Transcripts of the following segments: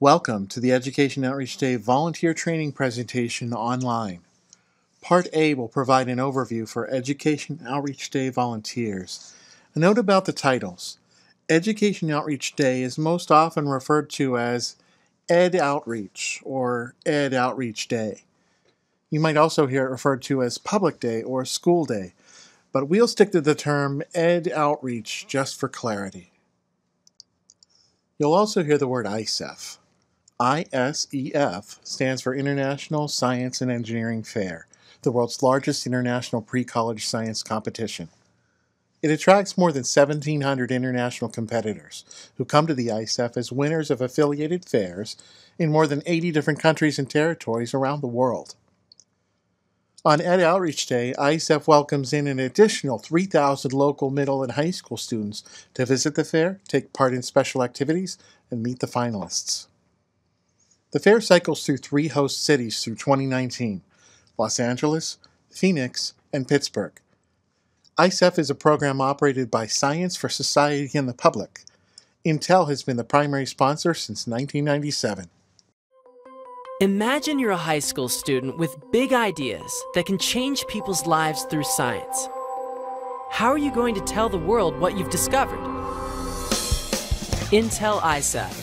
Welcome to the Education Outreach Day volunteer training presentation online. Part A will provide an overview for Education Outreach Day volunteers. A note about the titles. Education Outreach Day is most often referred to as Ed Outreach or Ed Outreach Day. You might also hear it referred to as Public Day or School Day, but we'll stick to the term Ed Outreach just for clarity. You'll also hear the word ISEF. ISEF stands for International Science and Engineering Fair, the world's largest international pre-college science competition. It attracts more than 1,700 international competitors who come to the ISEF as winners of affiliated fairs in more than 80 different countries and territories around the world. On Ed Outreach Day, ISEF welcomes in an additional 3,000 local middle and high school students to visit the fair, take part in special activities, and meet the finalists. The fair cycles through 3 host cities through 2019, Los Angeles, Phoenix, and Pittsburgh. ISEF is a program operated by Science for Society and the Public. Intel has been the primary sponsor since 1997. Imagine you're a high school student with big ideas that can change people's lives through science. How are you going to tell the world what you've discovered? Intel ISEF.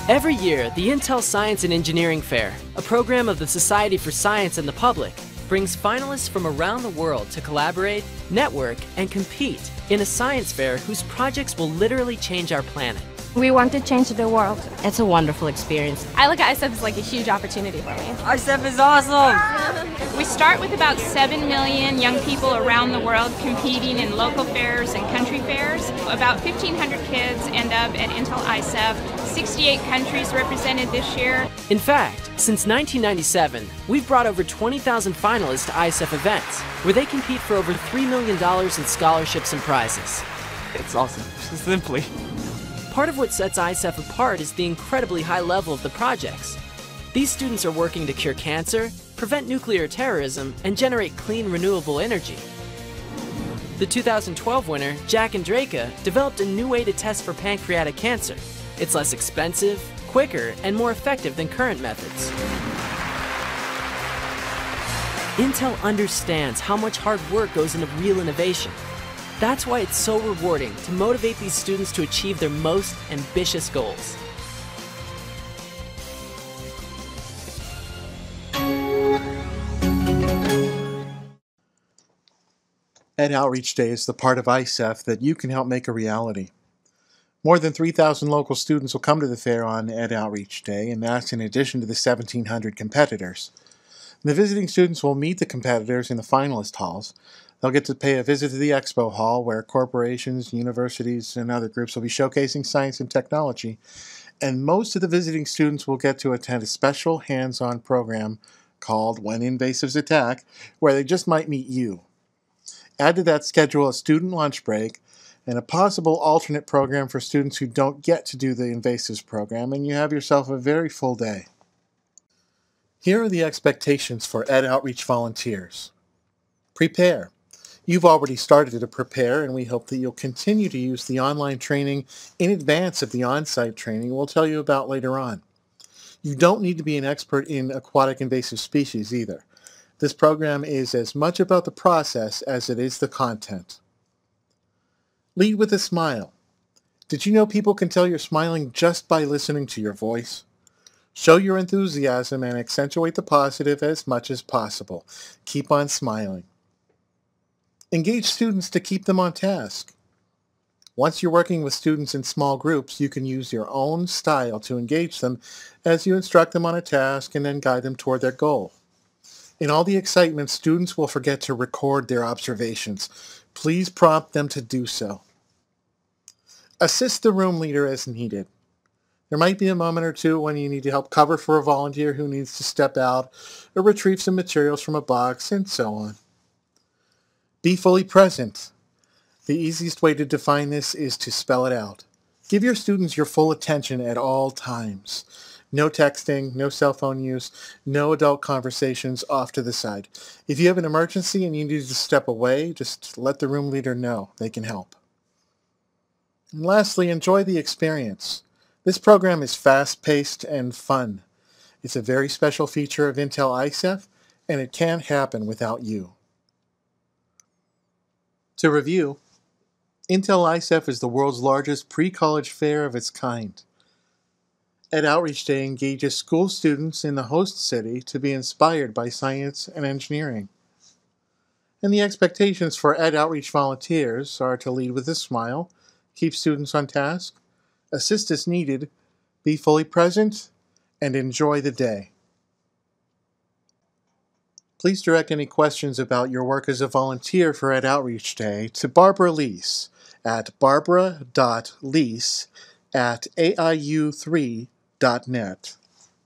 Every year, the Intel Science and Engineering Fair, a program of the Society for Science and the Public, brings finalists from around the world to collaborate, network, and compete in a science fair whose projects will literally change our planet. We want to change the world. It's a wonderful experience. I look at ISEF as like a huge opportunity for me. ISEF is awesome! We start with about 7 million young people around the world competing in local fairs and country fairs. About 1,500 kids end up at Intel ISEF. 68 countries represented this year. In fact, since 1997, we've brought over 20,000 finalists to ISEF events, where they compete for over $3 million in scholarships and prizes. It's awesome, simply. Part of what sets ISEF apart is the incredibly high level of the projects. These students are working to cure cancer, prevent nuclear terrorism, and generate clean, renewable energy. The 2012 winner, Jack and Draka, developed a new way to test for pancreatic cancer. It's less expensive, quicker, and more effective than current methods. Intel understands how much hard work goes into real innovation. That's why it's so rewarding to motivate these students to achieve their most ambitious goals. Ed Outreach Day is the part of ISEF that you can help make a reality. More than 3,000 local students will come to the fair on Ed Outreach Day, and that's in addition to the 1,700 competitors. The visiting students will meet the competitors in the finalist halls. They'll get to pay a visit to the expo hall where corporations, universities, and other groups will be showcasing science and technology. And most of the visiting students will get to attend a special hands-on program called When Invasives Attack, where they just might meet you. Add to that schedule a student lunch break and a possible alternate program for students who don't get to do the invasives program, and you have yourself a very full day. Here are the expectations for Ed Outreach volunteers. Prepare. You've already started to prepare, and we hope that you'll continue to use the online training in advance of the on-site training we'll tell you about later on. You don't need to be an expert in aquatic invasive species either. This program is as much about the process as it is the content. Lead with a smile. Did you know people can tell you're smiling just by listening to your voice? Show your enthusiasm and accentuate the positive as much as possible. Keep on smiling. Engage students to keep them on task. Once you're working with students in small groups, you can use your own style to engage them as you instruct them on a task and then guide them toward their goal. In all the excitement, students will forget to record their observations. Please prompt them to do so. Assist the room leader as needed. There might be a moment or two when you need to help cover for a volunteer who needs to step out or retrieve some materials from a box, and so on. Be fully present. The easiest way to define this is to spell it out. Give your students your full attention at all times. No texting, no cell phone use, no adult conversations off to the side. If you have an emergency and you need to step away, just let the room leader know. They can help. And lastly, enjoy the experience. This program is fast-paced and fun. It's a very special feature of Intel ISEF, and it can't happen without you. To review, Intel ISEF is the world's largest pre-college fair of its kind. Ed Outreach Day engages school students in the host city to be inspired by science and engineering. And the expectations for Ed Outreach volunteers are to lead with a smile, keep students on task, assist as needed, be fully present, and enjoy the day. Please direct any questions about your work as a volunteer for Ed Outreach Day to Barbara.lease at barbara.lease@aiu3.net.